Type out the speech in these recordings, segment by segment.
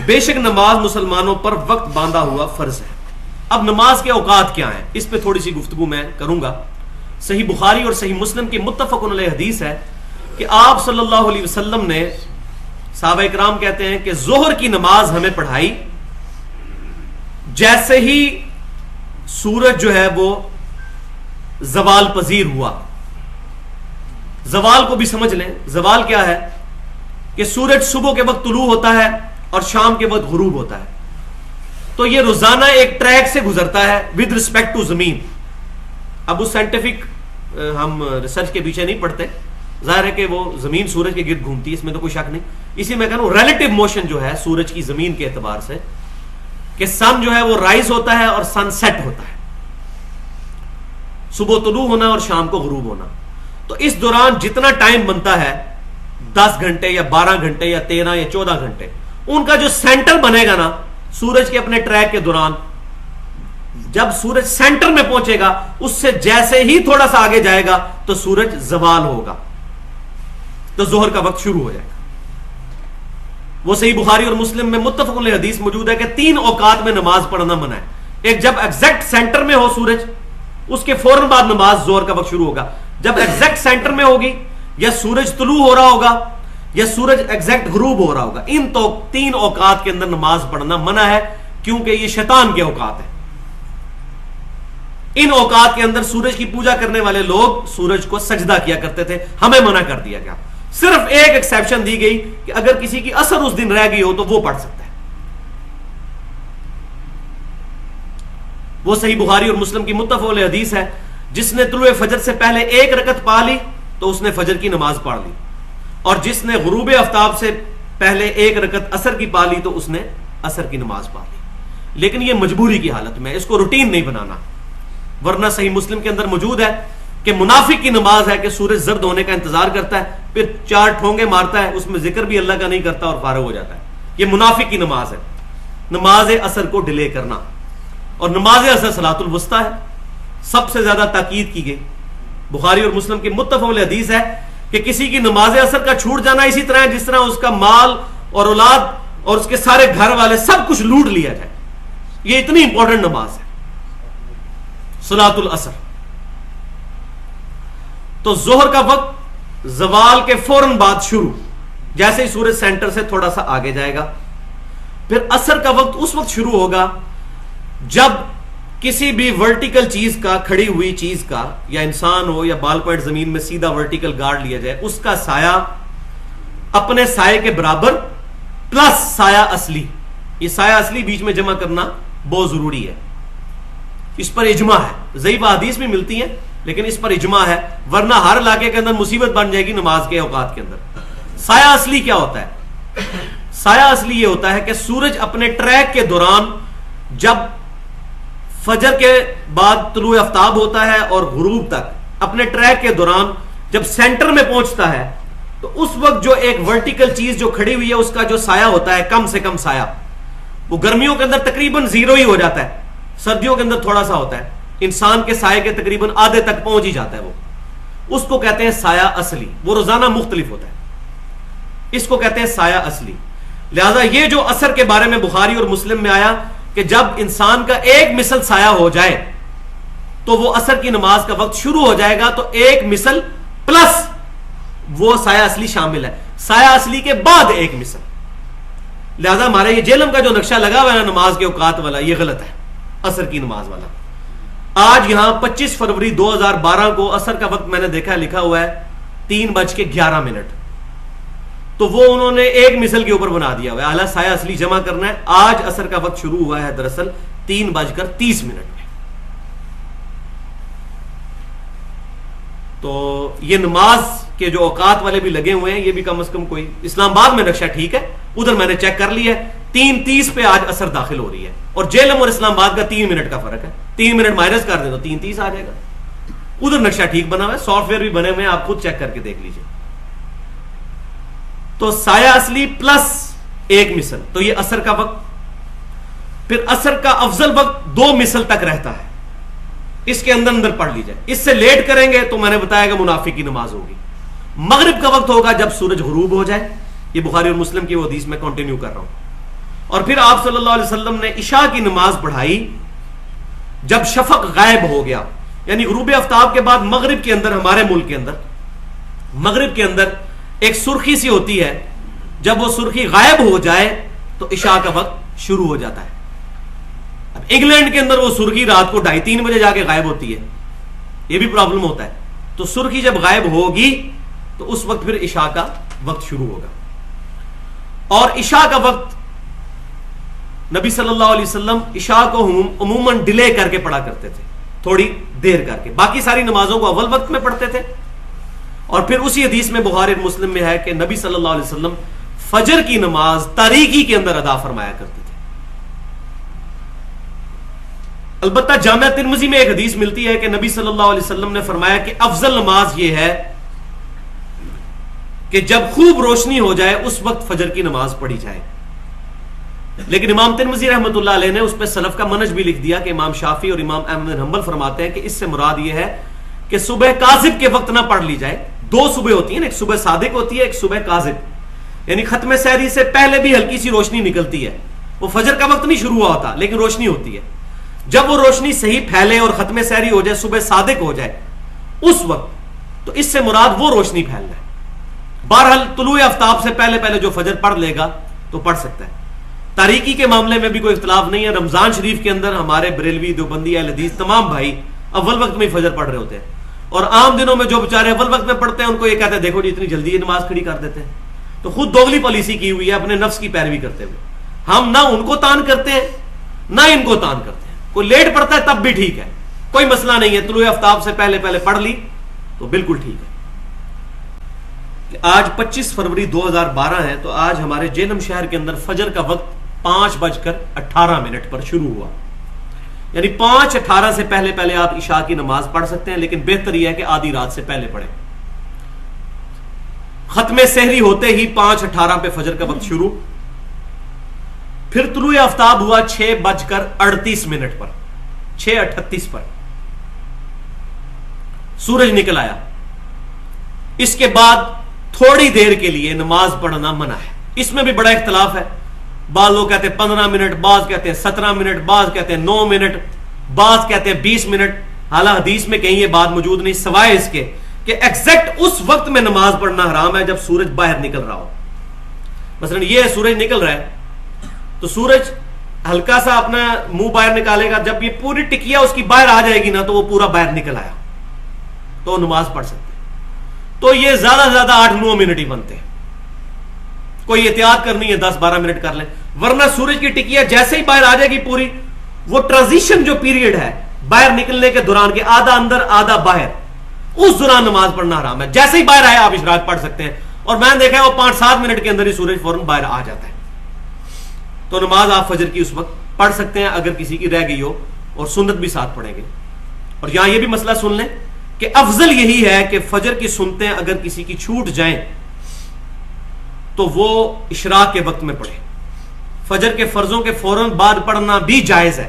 بے شک نماز مسلمانوں پر وقت باندھا ہوا فرض ہے. اب نماز کے اوقات کیا ہیں اس پہ تھوڑی سی گفتگو میں کروں گا. صحیح بخاری اور صحیح مسلم کی متفق علیہ حدیث ہے کہ آپ صلی اللہ علیہ وسلم نے, صحابہ اکرام کہتے ہیں کہ ظہر کی نماز ہمیں پڑھائی جیسے ہی سورج جو ہے وہ زوال پذیر ہوا. زوال کو بھی سمجھ لیں, زوال کیا ہے کہ سورج صبح کے وقت طلوع ہوتا ہے اور شام کے وقت غروب ہوتا ہے. تو یہ روزانہ ایک ٹریک سے گزرتا ہے ود رسپیکٹ ٹو زمین. اب اس سائنٹیفک ہم ریسرچ کے پیچھے نہیں پڑتے, ظاہر ہے کہ وہ زمین سورج کے گرد گھومتی ہے, اس میں تو کوئی شک نہیں. اسی میں کہہ رہا ہوں ریلیٹو موشن جو ہے سورج کی زمین کے اعتبار سے, کہ سن جو ہے وہ رائز ہوتا ہے اور سن سیٹ ہوتا ہے, صبح طلوع ہونا اور شام کو غروب ہونا. تو اس دوران جتنا ٹائم بنتا ہے 10 گھنٹے یا 12 گھنٹے یا 13 یا 14 گھنٹے, ان کا جو سینٹر بنے گا نا سورج کے اپنے ٹریک کے دوران, جب سورج سینٹر میں پہنچے گا اس سے جیسے ہی تھوڑا سا آگے جائے گا تو سورج زوال ہوگا, تو ظہر کا وقت شروع ہو جائے گا. وہ صحیح بخاری اور مسلم میں متفق علیہ حدیث موجود ہے کہ 3 اوقات میں نماز پڑھنا منع ہے. ایک جب ایگزیکٹ سینٹر میں ہو سورج, اس کے فوراً بعد نماز ظہر کا وقت شروع ہوگا. جب ایگزیکٹ سینٹر میں ہوگی, یا سورج طلوع ہو رہا ہوگا, یا سورج ایگزیکٹ غروب ہو رہا ہوگا, ان 3 اوقات کے اندر نماز پڑھنا منع ہے, کیونکہ یہ شیطان کے اوقات ہیں. ان اوقات کے اندر سورج کی پوجا کرنے والے لوگ سورج کو سجدہ کیا کرتے تھے, ہمیں منع کر دیا گیا. صرف ایک ایکسیپشن دی گئی کہ اگر کسی کی اثر اس دن رہ گئی ہو تو وہ پڑھ سکتا ہے. وہ صحیح بخاری اور مسلم کی متفق علیہ حدیث ہے, جس نے طلوع فجر سے پہلے 1 رکعت پا لی تو اس نے فجر کی نماز پڑھ لی, اور جس نے غروب آفتاب سے پہلے 1 رکعت عصر کی پا لی تو اس نے عصر کی نماز پا لی. لیکن یہ مجبوری کی حالت میں, اس کو روٹین نہیں بنانا. ورنہ صحیح مسلم کے اندر موجود ہے کہ منافق کی نماز ہے کہ سورج زرد ہونے کا انتظار کرتا ہے, پھر 4 ٹھونگے مارتا ہے, اس میں ذکر بھی اللہ کا نہیں کرتا اور فارغ ہو جاتا ہے. یہ منافق کی نماز ہے, نماز عصر کو ڈیلے کرنا. اور نماز عصر صلاۃ الوسطیٰ ہے, سب سے زیادہ تاکید کی گئی. بخاری اور مسلم کی متفق علیہ حدیث ہے کہ کسی کی نماز عصر کا چھوٹ جانا اسی طرح ہے جس طرح اس کا مال اور اولاد اور اس کے سارے گھر والے سب کچھ لوٹ لیا جائے. یہ اتنی امپورٹنٹ نماز ہے صلاۃ العصر. تو ظہر کا وقت زوال کے فوراً بعد شروع, جیسے ہی سورج سینٹر سے تھوڑا سا آگے جائے گا. پھر عصر کا وقت اس وقت شروع ہوگا جب کسی بھی ورٹیکل چیز کا, کھڑی ہوئی چیز کا, یا انسان ہو یا بال پوائنٹ زمین میں سیدھا ورٹیکل گاڑ لیا جائے, اس کا سایہ اپنے سائے کے برابر پلس سایہ اصلی. یہ سایہ اصلی بیچ میں جمع کرنا بہت ضروری ہے, اس پر اجماع ہے. ضعیف حدیث بھی ملتی ہیں لیکن اس پر اجماع ہے, ورنہ ہر علاقے کے اندر مصیبت بن جائے گی نماز کے اوقات کے اندر. سایہ اصلی کیا ہوتا ہے؟ سایہ اصلی یہ ہوتا ہے کہ سورج اپنے ٹریک کے دوران جب فجر کے بعد طلوع آفتاب ہوتا ہے اور غروب تک اپنے ٹریک کے دوران جب سینٹر میں پہنچتا ہے تو اس وقت جو ایک ورٹیکل چیز جو کھڑی ہوئی ہے اس کا جو سایہ ہوتا ہے, کم سے کم سایہ, وہ گرمیوں کے اندر تقریباً 0 ہی ہو جاتا ہے, سردیوں کے اندر تھوڑا سا ہوتا ہے, انسان کے سائے کے تقریباً آدھے تک پہنچ ہی جاتا ہے. وہ اس کو کہتے ہیں سایہ اصلی. وہ روزانہ مختلف ہوتا ہے, اس کو کہتے ہیں سایہ اصلی. لہذا یہ جو عصر کے بارے میں بخاری اور مسلم میں آیا کہ جب انسان کا 1 مثل سایہ ہو جائے تو وہ عصر کی نماز کا وقت شروع ہو جائے گا, تو 1 مثل پلس وہ سایہ اصلی شامل ہے, سایہ اصلی کے بعد 1 مثل. لہذا ہمارے یہ جہلم کا جو نقشہ لگا ہوا ہے نماز کے اوقات والا, یہ غلط ہے عصر کی نماز والا. آج یہاں 25 فروری 2012 کو عصر کا وقت میں نے دیکھا ہے لکھا ہوا ہے 3:11. تو وہ انہوں نے 1 مثل کے اوپر بنا دیا ہوا ہے, اعلیٰ سایہ اصلی جمع کرنا ہے. آج عصر کا وقت شروع ہوا ہے دراصل 3:30 میں. تو یہ نماز کے جو اوقات والے بھی لگے ہوئے ہیں, یہ بھی کم از کم کوئی اسلام آباد میں نقشہ ٹھیک ہے, ادھر میں نے چیک کر لیا ہے 3:30 پہ آج عصر داخل ہو رہی ہے, اور جیلم اور اسلام آباد کا 3 منٹ کا فرق ہے. 3 منٹ مائنس کر دیں تو 3:30 آ جائے گا. ادھر نقشہ ٹھیک بنا ہوا ہے, سافٹ ویئر بھی بنے ہوئے ہیں, آپ خود چیک کر کے دیکھ لیجیے. تو سایہ اصلی پلس 1 مثل, تو یہ عصر کا وقت. پھر عصر کا افضل وقت 2 مثل تک رہتا ہے, اس کے اندر پڑھ لیجیے. اس سے لیٹ کریں گے تو میں نے بتایا کہ منافق کی نماز ہوگی. مغرب کا وقت ہوگا جب سورج غروب ہو جائے, یہ بخاری اور مسلم کی وہ حدیث میں کنٹینیو کر رہا ہوں. اور پھر آپ صلی اللہ علیہ وسلم نے عشاء کی نماز پڑھائی جب شفق غائب ہو گیا، یعنی غروب آفتاب کے بعد مغرب کے اندر، ہمارے ملک کے اندر مغرب کے اندر ایک سرخی سی ہوتی ہے، جب وہ سرخی غائب ہو جائے تو عشاء کا وقت شروع ہو جاتا ہے۔ اب انگلینڈ کے اندر وہ سرخی رات کو 2:30-3 بجے جا کے غائب ہوتی ہے، یہ بھی پرابلم ہوتا ہے۔ تو سرخی جب غائب ہوگی تو اس وقت پھر عشاء کا وقت شروع ہوگا، اور عشاء کا وقت نبی صلی اللہ علیہ وسلم عشاء کو عموماً ڈیلے کر کے پڑھا کرتے تھے، تھوڑی دیر کر کے، باقی ساری نمازوں کو اول وقت میں پڑھتے تھے۔ اور پھر اسی حدیث میں بخاری اور مسلم میں ہے کہ نبی صلی اللہ علیہ وسلم فجر کی نماز تاریکی کے اندر ادا فرمایا کرتے تھے۔ البتہ جامعہ ترمذی میں ایک حدیث ملتی ہے کہ نبی صلی اللہ علیہ وسلم نے فرمایا کہ افضل نماز یہ ہے کہ جب خوب روشنی ہو جائے اس وقت فجر کی نماز پڑھی جائے۔ لیکن امام ترمذی رحمۃ اللہ علیہ نے اس پہ سلف کا منہج بھی لکھ دیا کہ امام شافعی اور امام احمد بن حنبل فرماتے ہیں کہ اس سے مراد یہ ہے کہ صبح کاذب کے وقت نہ پڑھ لی جائے۔ دو صبح ہوتی ہیں، ایک صبح صادق ہوتی ہے، ایک صبح کاذب، یعنی ختم سحری سے پہلے بھی ہلکی سی روشنی نکلتی ہے، وہ فجر کا وقت نہیں شروع ہوا ہوتا لیکن روشنی ہوتی ہے۔ جب وہ روشنی صحیح پھیلے اور ختم سحری ہو جائے، صبح صادق ہو جائے اس وقت، تو اس سے مراد وہ روشنی پھیلنا ہے۔ بہرحال طلوع آفتاب سے پہلے پہلے جو فجر پڑھ لے گا تو پڑھ سکتا ہے۔ تاریکی کے معاملے میں بھی کوئی اختلاف نہیں ہے۔ رمضان شریف کے اندر ہمارے بریلوی، دیوبندی، اہل حدیث تمام بھائی اول وقت میں فجر پڑھ رہے ہوتے ہیں، اور عام دنوں میں جو بیچارے اول وقت میں پڑھتے ہیں ان کو یہ کہتے ہیں دیکھو جی اتنی جلدی یہ نماز کھڑی کر دیتے ہیں، تو خود دوگلی پالیسی کی ہوئی ہے اپنے نفس کی پیروی کرتے ہوئے۔ ہم نہ ان کو تان کرتے ہیں نہ ان کو تان کرتے ہیں، کوئی لیٹ پڑھتا ہے تب بھی ٹھیک ہے، کوئی مسئلہ نہیں ہے، طلوع آفتاب سے پہلے پہلے پڑھ لی تو بالکل ٹھیک ہے۔ آج 25 فروری 2012 ہے، تو آج ہمارے جہلم شہر کے اندر فجر کا وقت 5:18 پر شروع ہوا، یعنی 5:18 سے پہلے پہلے آپ عشاء کی نماز پڑھ سکتے ہیں، لیکن بہتر یہ ہے کہ آدھی رات سے پہلے پڑھیں۔ ختم سحری ہوتے ہی 5:18 پہ فجر کا وقت شروع، پھر طلوع آفتاب ہوا 6:38 پر، 6:38 پر سورج نکل آیا۔ اس کے بعد تھوڑی دیر کے لیے نماز پڑھنا منع ہے۔ اس میں بھی بڑا اختلاف ہے، بعض لوگ کہتے ہیں 15 منٹ، بعض کہتے ہیں 17 منٹ، بعض کہتے ہیں 9 منٹ، بعض کہتے ہیں 20 منٹ۔ حالانکہ حدیث میں کہیں یہ بات موجود نہیں، سوائے اس کے کہ ایگزیکٹ اس وقت میں نماز پڑھنا حرام ہے جب سورج باہر نکل رہا ہو۔ مثلا یہ سورج نکل رہا ہے تو سورج ہلکا سا اپنا منہ باہر نکالے گا، جب یہ پوری ٹکیا اس کی باہر آ جائے گی نا تو وہ پورا باہر نکل آیا تو نماز پڑھ سکتے ہیں۔ تو یہ زیادہ سے زیادہ 8-9 منٹ ہی بنتے ہیں، کوئی احتیاط کرنی ہے 10-12 منٹ کر لیں، ورنہ سورج کی ٹکیا جیسے ہی باہر آ جائے گی پوری، وہ ٹرانزیشن جو پیریڈ ہے باہر نکلنے کے دوران کے آدھا اندر آدھا باہر، اس دوران نماز پڑھنا حرام ہے۔ جیسے ہی باہر آئے آپ اشراق پڑھ سکتے ہیں، اور میں نے دیکھا ہے وہ 5-7 منٹ کے اندر ہی سورج فوراً باہر آ جاتا ہے، تو نماز آپ فجر کی اس وقت پڑھ سکتے ہیں اگر کسی کی رہ گئی ہو، اور سنت بھی ساتھ پڑھیں گے۔ اور یہاں یہ بھی مسئلہ سن لیں کہ افضل یہی ہے کہ فجر کی سنتیں اگر کسی کی چھوٹ جائیں تو وہ اشراق کے وقت میں پڑھے۔ فجر کے فرضوں کے فوراً بعد پڑھنا بھی جائز ہے۔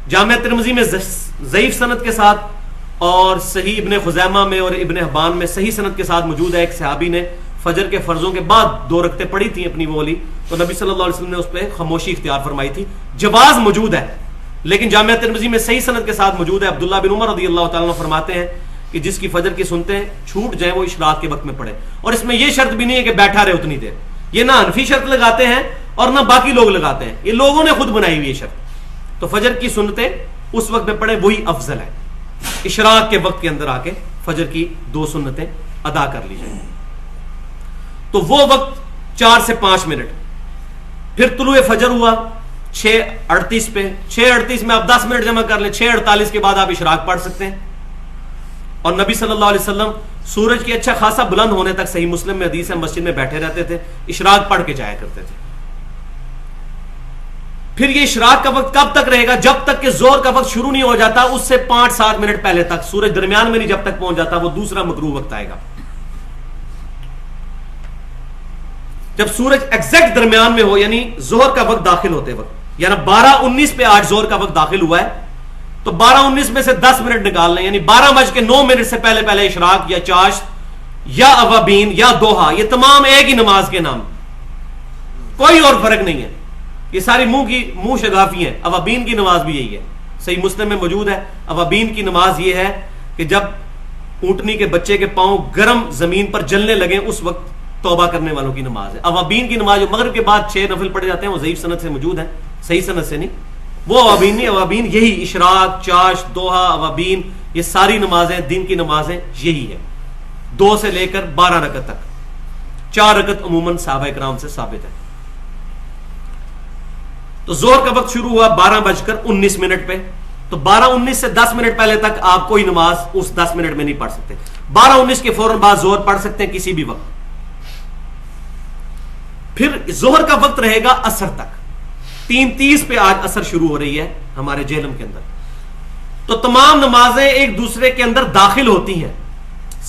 جامعہ ترمذی میں ضعیف سند کے ساتھ اور صحیح ابن خزیمہ میں اور ابن حبان میں صحیح سند کے ساتھ موجود ہے، ایک صحابی نے فجر کے فرضوں کے بعد 2 رکعتیں پڑھی تھیں اپنی والی، تو نبی صلی اللہ علیہ وسلم نے اس پہ خاموشی اختیار فرمائی تھی۔ جواز موجود ہے، لیکن جامعہ ترمذی میں صحیح سند کے ساتھ موجود ہے، عبداللہ بن عمر رضی اللہ تعالیٰ عنہ فرماتے ہیں کہ جس کی فجر کی سنتیں چھوٹ جائیں وہ اشراق کے وقت میں پڑھے، اور اس میں یہ شرط بھی نہیں ہے کہ بیٹھا رہے اتنی دیر، یہ نہ حنفی شرط لگاتے ہیں اور نہ باقی لوگ لگاتے ہیں، یہ لوگوں نے خود بنائی ہوئی یہ شرط۔ تو فجر کی سنتیں اس وقت میں پڑھے وہی افضل ہے، اشراق کے وقت کے اندر آ کے فجر کی 2 سنتیں ادا کر لی جائیں۔ تو وہ وقت 4 سے 5 منٹ، پھر طلوع فجر ہوا 6:38 پہ، 6:38 میں آپ 10 منٹ جمع کر لیں، 6:48 کے بعد آپ اشراق پڑھ سکتے ہیں۔ اور نبی صلی اللہ علیہ وسلم سورج کے اچھا خاصا بلند ہونے تک، صحیح مسلم میں حدیث ہے، مسجد میں بیٹھے رہتے تھے، اشراق پڑھ کے جایا کرتے تھے۔ پھر یہ اشراق کا وقت کب تک رہے گا؟ جب تک کہ ظہر کا وقت شروع نہیں ہو جاتا، اس سے 5-7 منٹ پہلے تک، سورج درمیان میں نہیں جب تک پہنچ جاتا، وہ دوسرا مکروہ وقت آئے گا۔ جب سورج ایگزیکٹ درمیان میں ہو، یعنی ظہر کا وقت داخل ہوتے وقت، یعنی 12:19 پہ آج ظہر کا وقت داخل ہوا ہے، تو 12:19 میں سے 10 منٹ نکال لیں، یعنی 12:09 سے پہلے پہلے اشراق یا چاشت یا اوابین یا دوحا، یہ تمام ایک ہی نماز کے نام، کوئی اور فرق نہیں ہے۔ یہ ساری منہ شگافی ہیں. اوابین کی نماز بھی یہی ہے, صحیح مسلم میں موجود ہے. اوابین کی نماز یہ ہے کہ جب اونٹنی کے بچے کے پاؤں گرم زمین پر جلنے لگیں اس وقت توبہ کرنے والوں کی نماز ہے. اوابین کی نماز جو مغرب کے بعد 6 نفل پڑھے جاتے ہیں وہ ضعیف سند سے موجود ہیں, صحیح سند سے نہیں. وہ اوابین نہیں, اوابین یہی اشراق, چاش, دوحہ, اوابین, یہ ساری نمازیں دن کی نمازیں یہی ہے, 2 سے لے کر 12 رکعت تک. 4 رکعت عموماً صحابہ کرام سے ثابت ہے. تو زہر کا وقت شروع ہوا 12:19 پہ, تو 12:19 سے 10 منٹ پہلے تک آپ کوئی نماز اس 10 منٹ میں نہیں پڑھ سکتے. 12:19 کے فوراً بعد زہر پڑھ سکتے ہیں کسی بھی وقت. پھر زہر کا وقت رہے گا عصر تک. 3:30 پہ آج عصر شروع ہو رہی ہے ہمارے جہلم کے اندر. تو تمام نمازیں ایک دوسرے کے اندر داخل ہوتی ہیں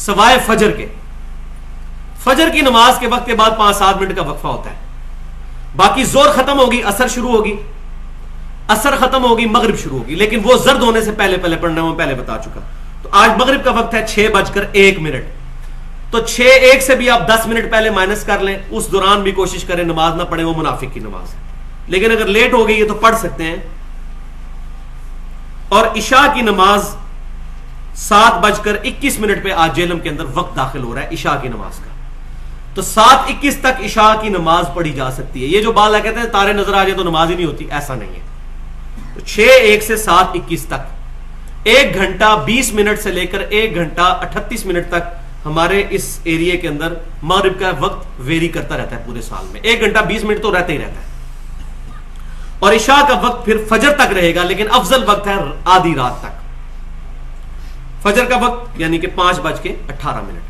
سوائے فجر کے. فجر کی نماز کے وقت کے بعد 5-7 منٹ کا وقفہ ہوتا ہے. باقی زہر ختم ہوگی, عصر شروع ہوگی, عصر ختم ہوگی, مغرب شروع ہوگی. لیکن وہ زرد ہونے سے پہلے پڑھنا میں پہلے بتا چکا. تو آج مغرب کا وقت ہے 6:01. تو 6:01 سے بھی آپ 10 منٹ پہلے مائنس کر لیں, اس دوران بھی کوشش کریں نماز نہ پڑھیں, وہ منافق کی نماز ہے. لیکن اگر لیٹ ہو گئی ہے تو پڑھ سکتے ہیں. اور عشاء کی نماز 7:21 پہ آج جہلم کے اندر وقت داخل ہو رہا ہے عشاء کی نماز کا. تو 7:21 تک عشاء کی نماز پڑھی جا سکتی ہے. یہ جو بات کہتے ہیں تارے نظر آ جائے تو نماز ہی نہیں ہوتی, ایسا نہیں ہے. تو 6:01 سے 7:21 تک 1 گھنٹہ 20 منٹ سے لے کر 1 گھنٹہ 38 منٹ تک ہمارے اس ایریے کے اندر مغرب کا وقت ویری کرتا رہتا ہے پورے سال میں. 1 گھنٹہ 20 منٹ تو رہتا ہی رہتا ہے. اور عشاء کا وقت پھر فجر تک رہے گا, لیکن افضل وقت ہے آدھی رات تک. فجر کا وقت یعنی کہ 5:18.